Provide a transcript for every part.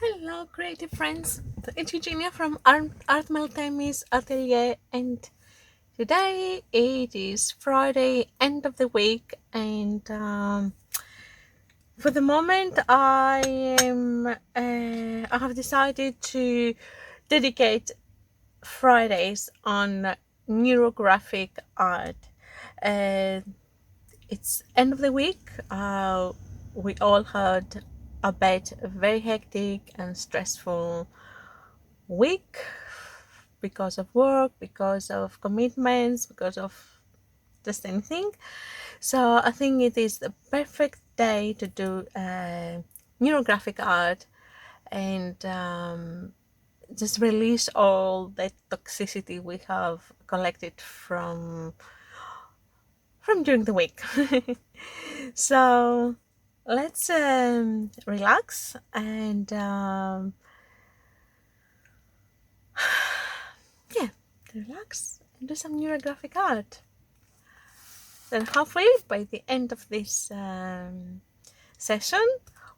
Hello, creative friends. It's Eugenia from Art Meltemi's Atelier, and today it is Friday, end of the week, and for the moment, I have decided to dedicate Fridays on neurographic art. Uh, it's end of the week. We all had a very hectic and stressful week because of work, because of commitments, because of just anything. So I think it is the perfect day to do neurographic art and just release all the toxicity we have collected from during the week. So let's relax and yeah, relax and do some neurographic art. Then hopefully by the end of this session,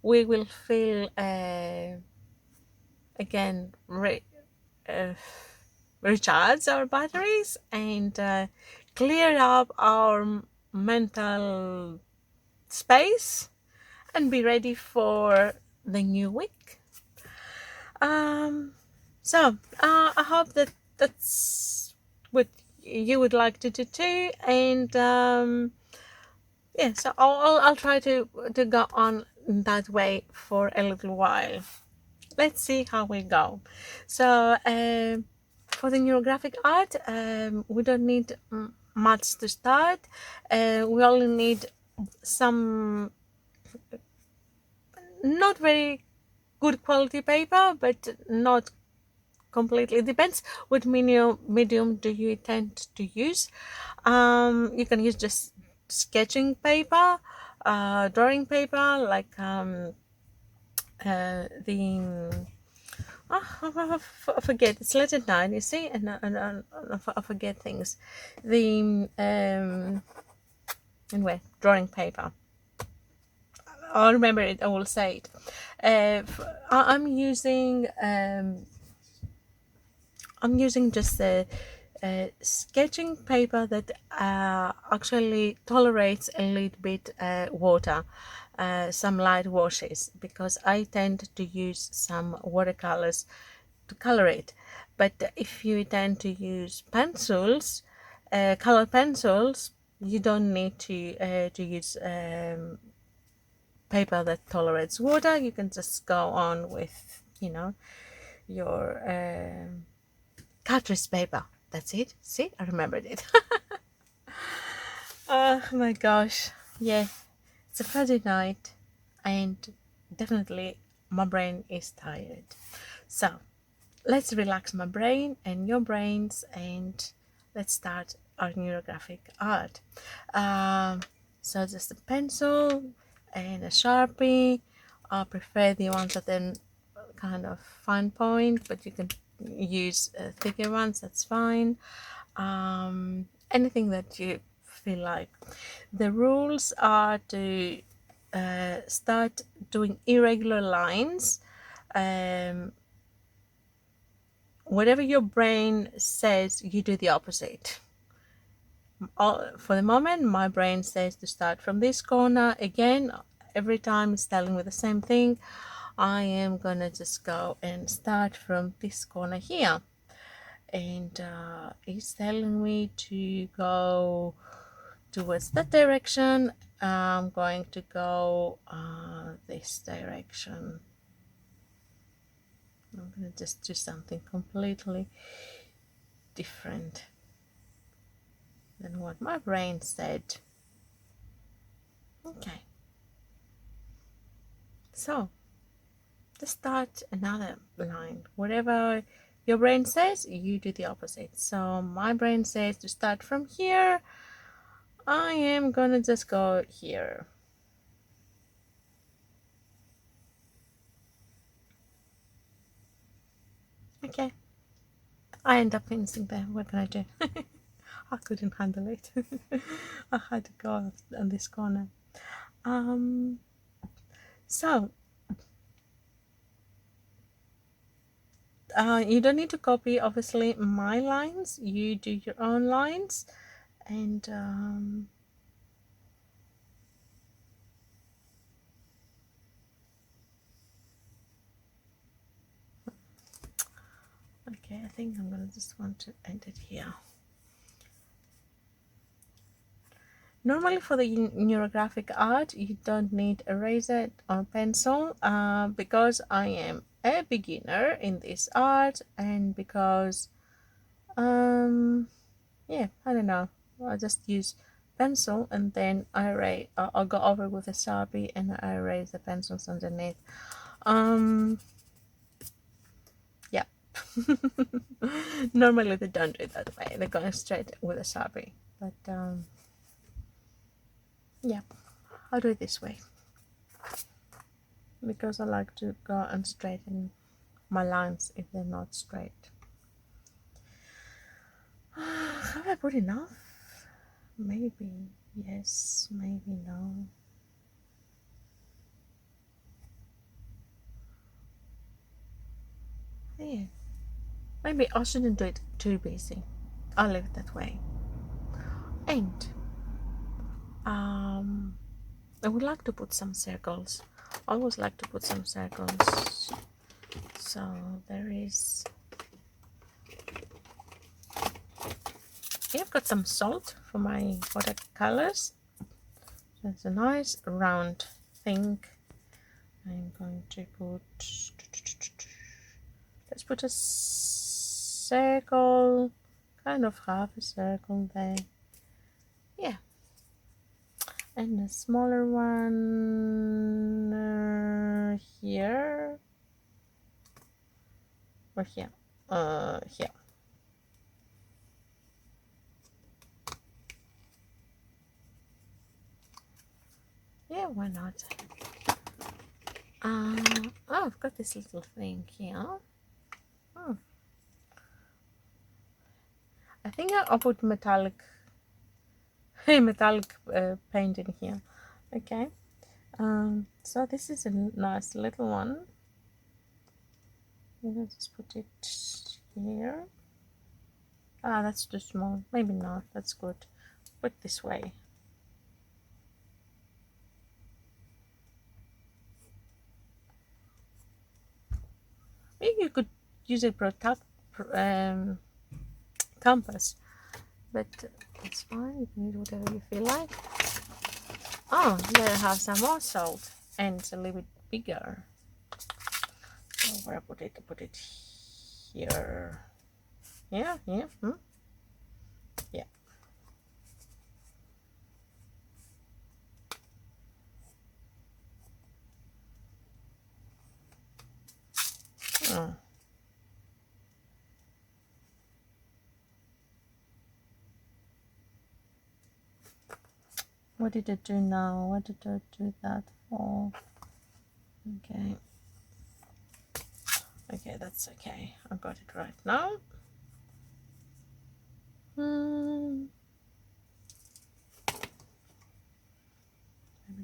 we will feel again uh, recharge our batteries and clear up our mental space and be ready for the new week. Um, I hope that that's what you would like to do too, and yeah, so I'll try to go on that way for a little while. Let's see how we go. So for the neurographic art, we don't need much to start. We only need some not very good quality paper, but not completely. It depends what medium do you tend to use. You can use just sketching paper, drawing paper, like the I forget, it's letter 9, you see, and I forget things. The anyway, drawing paper, I'll remember it, I will say it. I'm using just a sketching paper that actually tolerates a little bit water, some light washes, because I tend to use some watercolors to color it. But if you tend to use pencils, color pencils, you don't need to use paper that tolerates water. You can just go on with your cartridge paper. That's it. See, I remembered it. Oh my gosh. Yeah, it's a Friday night and definitely my brain is tired. So let's relax my brain and your brains and let's start our neurographic art. Um, so just a pencil and a Sharpie. I prefer the ones that then kind of fine point, but you can use thicker ones, that's fine. Anything that you feel like. The rules are to start doing irregular lines. Whatever your brain says, you do the opposite. For the moment, my brain says to start from this corner. Again, every time it's telling me the same thing. I am gonna just go and start from this corner here, and it's telling me to go towards that direction. I'm going to go this direction. I'm gonna just do something completely different than what my brain said. Okay, so let's start another line, whatever your brain says, you do the opposite. So my brain says to start from here. I am gonna just go here. Okay. I end up finishing there. What can I do? I couldn't handle it. I had to go on this corner. So you don't need to copy obviously my lines. You do your own lines, and okay, I think I'm gonna just want to end it here. Normally for the neurographic art, you don't need eraser or pencil because I am a beginner in this art, and because yeah, I don't know, I'll just use pencil, and then I'll go over with a Sharpie and I erase the pencils underneath. Yeah. Normally they don't do it that way, they're going straight with a Sharpie, but yeah, I'll do it this way because I like to go and straighten my lines if they're not straight. Have I put enough? Maybe yes, maybe no. Yeah, maybe I shouldn't do it too busy. I'll leave it that way. And I would like to put some circles. I always like to put some circles. So there is. I've got some salt for my watercolors. That's a nice round thing. I'm going to put. Let's put a circle, kind of half a circle there. Yeah. And a smaller one here. Or here. Here. Yeah, why not? Oh, I've got this little thing here. I think I'll put metallic paint in here. Okay. So this is a nice little one. I'm gonna just put it here. Ah, that's too small. Maybe not. That's good. Put it this way. Maybe you could use a compass, but it's fine. You can use whatever you feel like. Oh, there I have some more salt, and it's a little bit bigger. So where I put it here. Yeah. Yeah. Oh. What did I do now? What did I do that for? Okay. Okay, that's okay. I got it right now. Maybe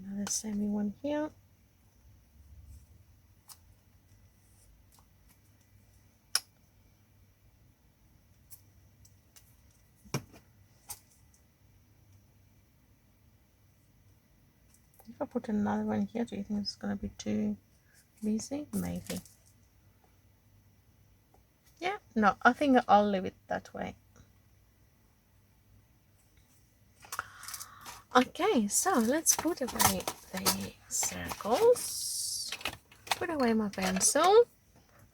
another semi one here. If I put another one here, do you think it's going to be too busy? Maybe. Yeah, no, I think I'll leave it that way. Okay, so let's put away the circles, put away my pencil,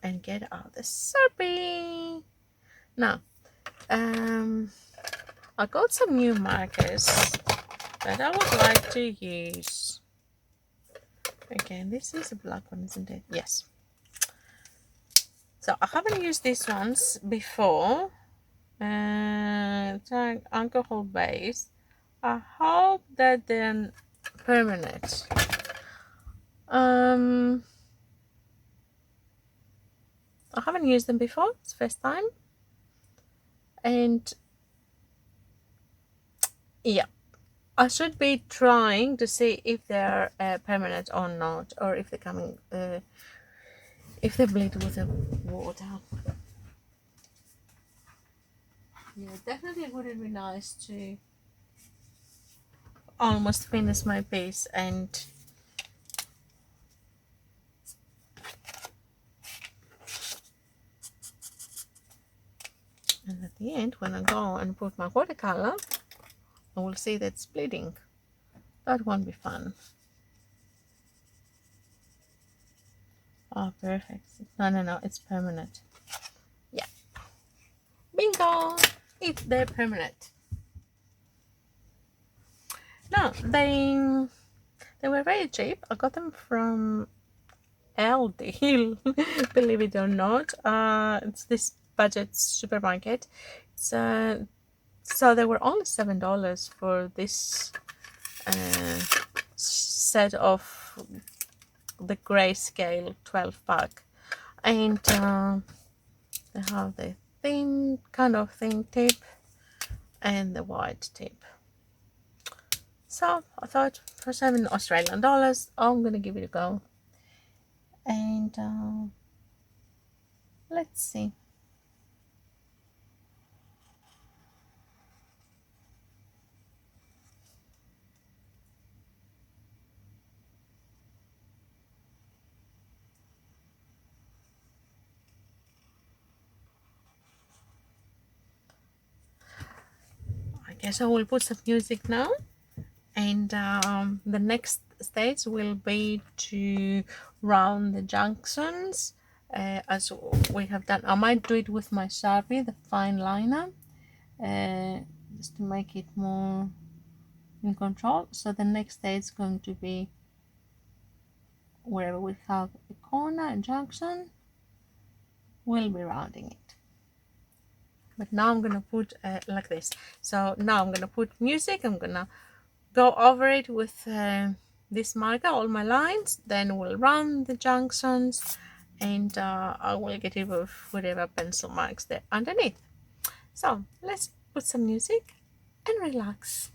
and get out the Sharpie. Now, I got some new markers that I would like to use. Okay, this is a black one, isn't it? Yes. So I haven't used these ones before. Tag alcohol base. I hope that they're permanent. I haven't used them before. It's first time. And yeah, I should be trying to see if they're permanent or not, or if they're coming, if they bleed with the water. Yeah, definitely wouldn't be nice to almost finish my piece and at the end, when I go and put my watercolor, I will see that it's bleeding. That won't be fun. Oh, perfect. No, it's permanent. Yeah. Bingo! They're permanent. No, they were very cheap. I got them from Aldi, believe it or not. It's this budget supermarket. So they were only $7 for this set of the grayscale 12 pack, and they have the thin tip and the wide tip. So I thought for $7 Australian, I'm gonna give it a go, and let's see. I guess I will put some music now, and the next stage will be to round the junctions, as we have done. I might do it with my Sharpie, the fine liner, just to make it more in control. So the next stage is going to be wherever we have a corner, a junction, we'll be rounding it. But now I'm gonna put like this. So now I'm gonna put music. I'm gonna go over it with this marker, all my lines, then we'll round the junctions, and I will get it with whatever pencil marks there underneath. So let's put some music and relax.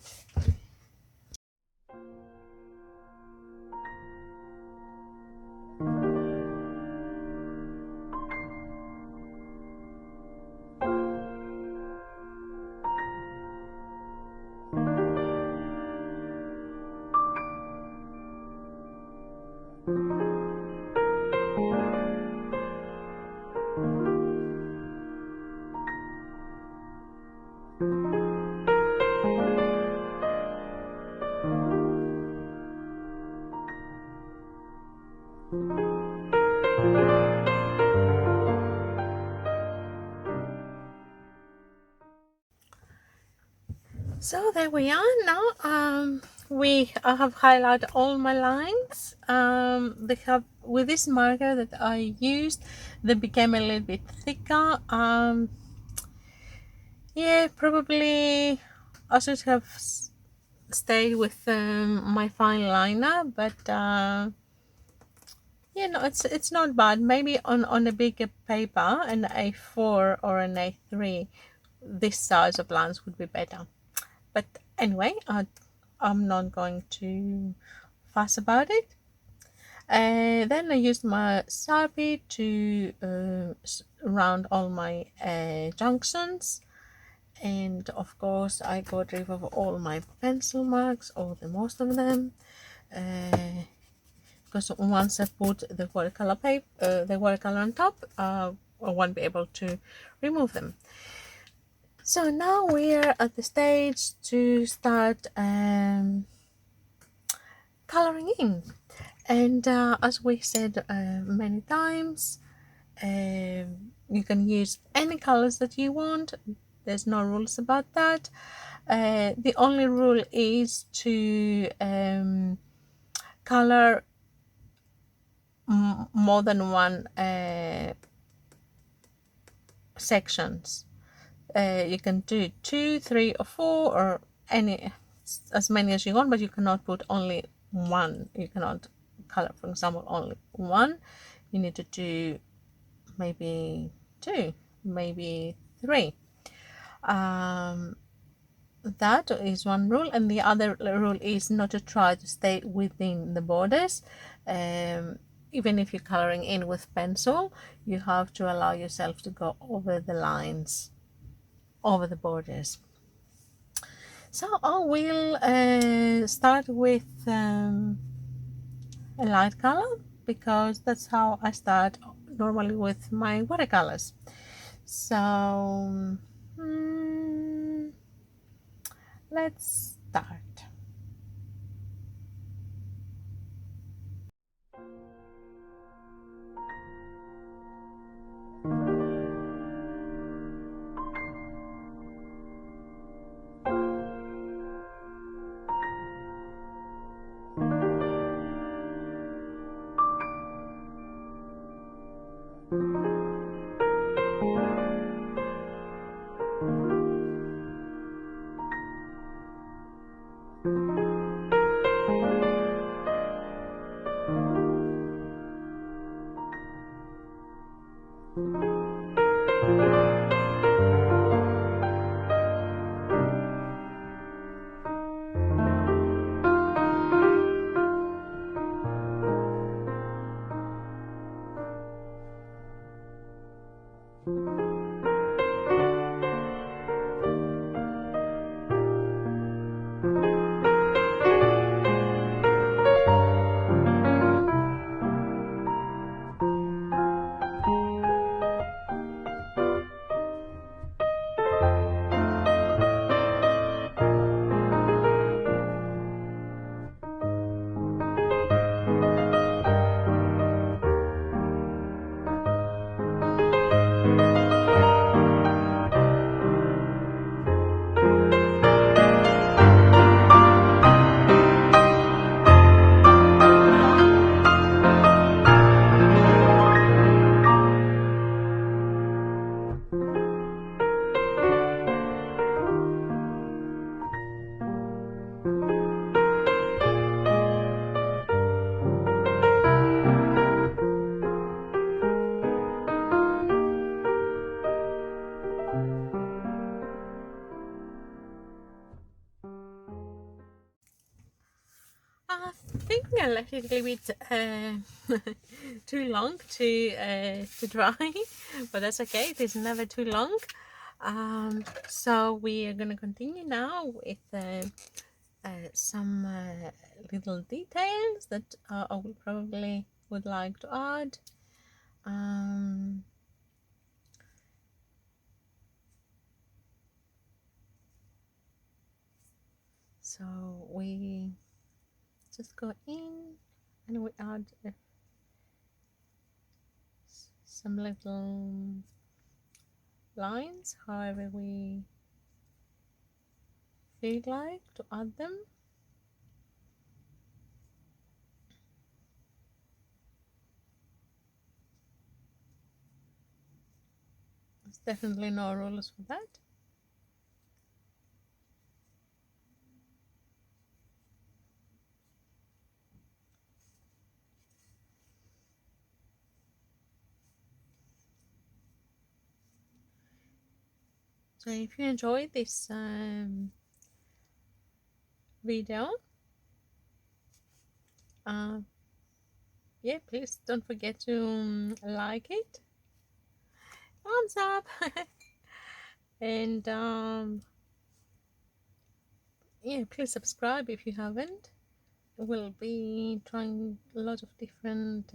So there we are now. I have highlighted all my lines. They have, with this marker that I used, they became a little bit thicker. Yeah, probably I should have stayed with my fine liner, but yeah, no, it's not bad. Maybe on a bigger paper, an A4 or an A3, this size of lines would be better. But anyway, I'm not going to fuss about it. Then I used my Sharpie to round all my junctions, and of course I got rid of all my pencil marks, or the most of them, because once I put the watercolor paper, the watercolor on top, I won't be able to remove them. So now we're at the stage to start coloring in, and as we said many times, you can use any colors that you want. There's no rules about that. The only rule is to color more than one sections. You can do 2, 3, or 4, or as many as you want, but you cannot put only one. You cannot color, for example, only one. You need to do maybe 2, maybe 3. That is one rule, and the other rule is not to try to stay within the borders. Even if you're coloring in with pencil, you have to allow yourself to go over the lines, over the borders. So I will start with a light color, because that's how I start normally with my watercolors. So let's start. I think I left it a little bit too long to dry, but that's okay. It is never too long. So we are gonna continue now with some little details that I will probably would like to add. So we just go in and we add some little lines, however we feel like to add them. There's definitely no rules for that. So if you enjoyed this video, yeah, please don't forget to like it, thumbs up, and yeah, please subscribe if you haven't. We'll be trying a lot of different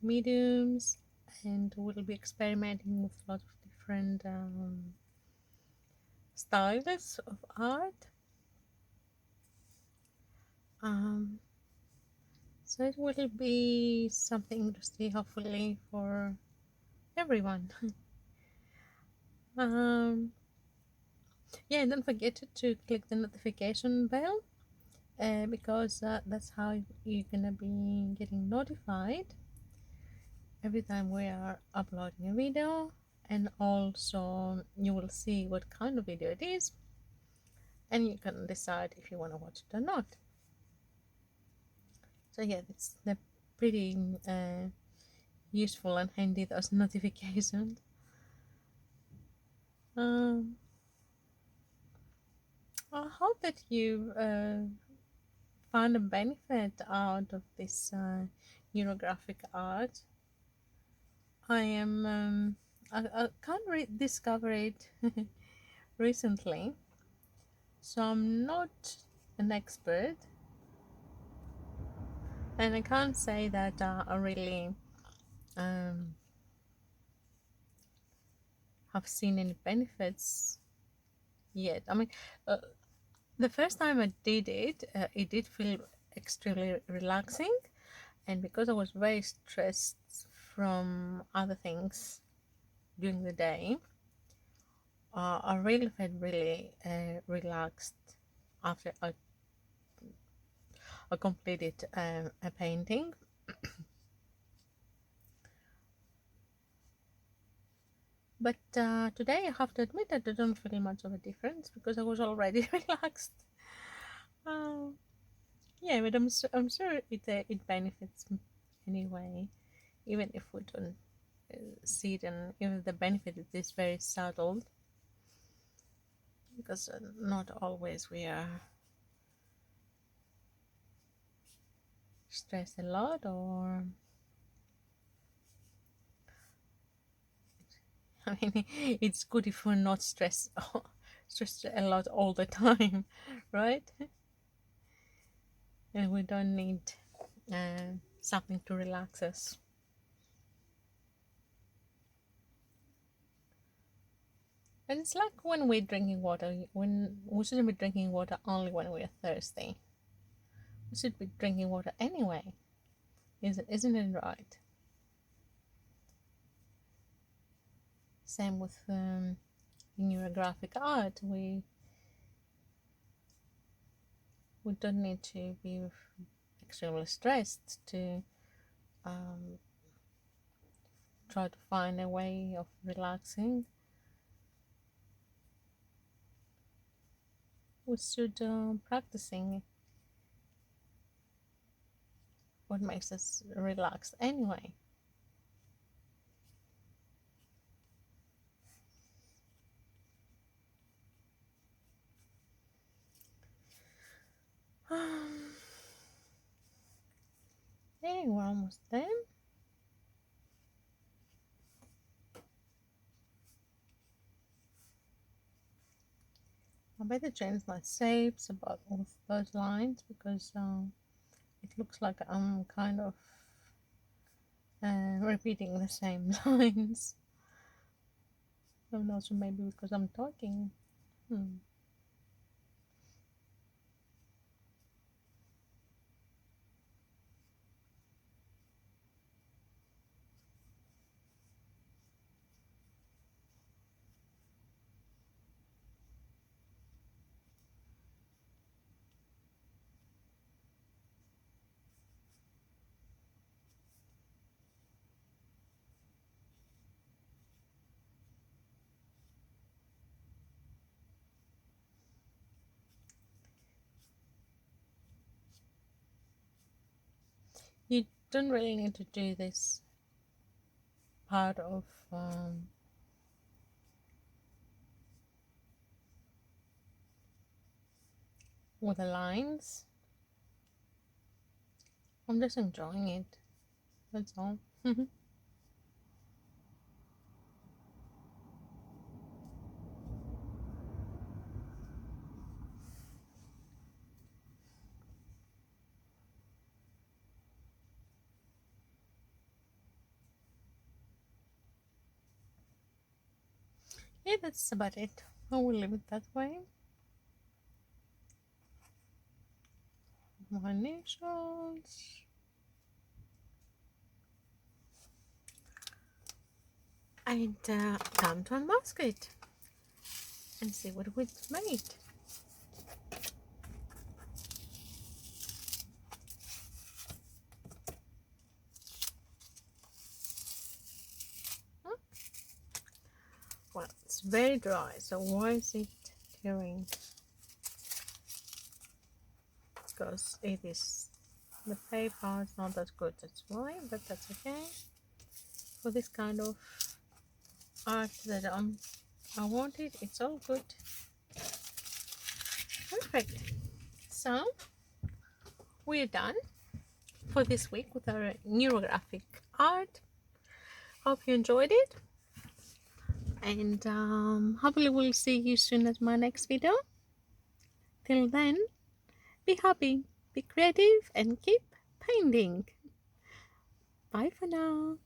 mediums, and we'll be experimenting with a lot of different styles of art. So it will be something interesting, hopefully, for everyone. Yeah, and don't forget to click the notification bell, because that's how you're gonna be getting notified every time we are uploading a video and also you will see what kind of video it is, and you can decide if you want to watch it or not. So yeah, it's the pretty useful and handy, those notifications. um, I hope that you find a benefit out of this neurographic art. I am I kind of rediscovered it recently, so I'm not an expert, and I can't say that I really um, have seen any benefits yet. I mean, uh, the first time I did it, it did feel extremely relaxing, and because I was very stressed from other things during the day, I really felt really relaxed after I completed a painting. But today I have to admit that I don't feel much of a difference because I was already relaxed. Um, yeah, but I'm sure it benefits anyway, even if we don't see it, and even the benefit is very subtle, because not always we are stressed a lot, or I mean, it's good if we're not stressed a lot all the time, right? And we don't need something to relax us. And it's like when we're drinking water, when we shouldn't be drinking water only when we're thirsty. We should be drinking water anyway. Isn't it right? Same with neurographic art. We don't need to be extremely stressed to um, try to find a way of relaxing. We should practicing what makes us relax anyway. Hey, we're almost done. I better change my shapes about all of those lines, because it looks like I'm kind of repeating the same lines. And also maybe because I'm talking. You don't really need to do this part of with the lines. I'm just enjoying it. That's all. Yeah, that's about it. I will leave it that way. My initials. And time to unmask it and see what we've made. very dry. So why is it tearing? Because it is, the paper is not that good, that's why, but that's okay. For this kind of art that I wanted, it's all good. Perfect. So we're done for this week with our neurographic art. Hope you enjoyed it, and hopefully we'll see you soon at my next video. Till then, be happy, be creative, and keep painting. Bye for now.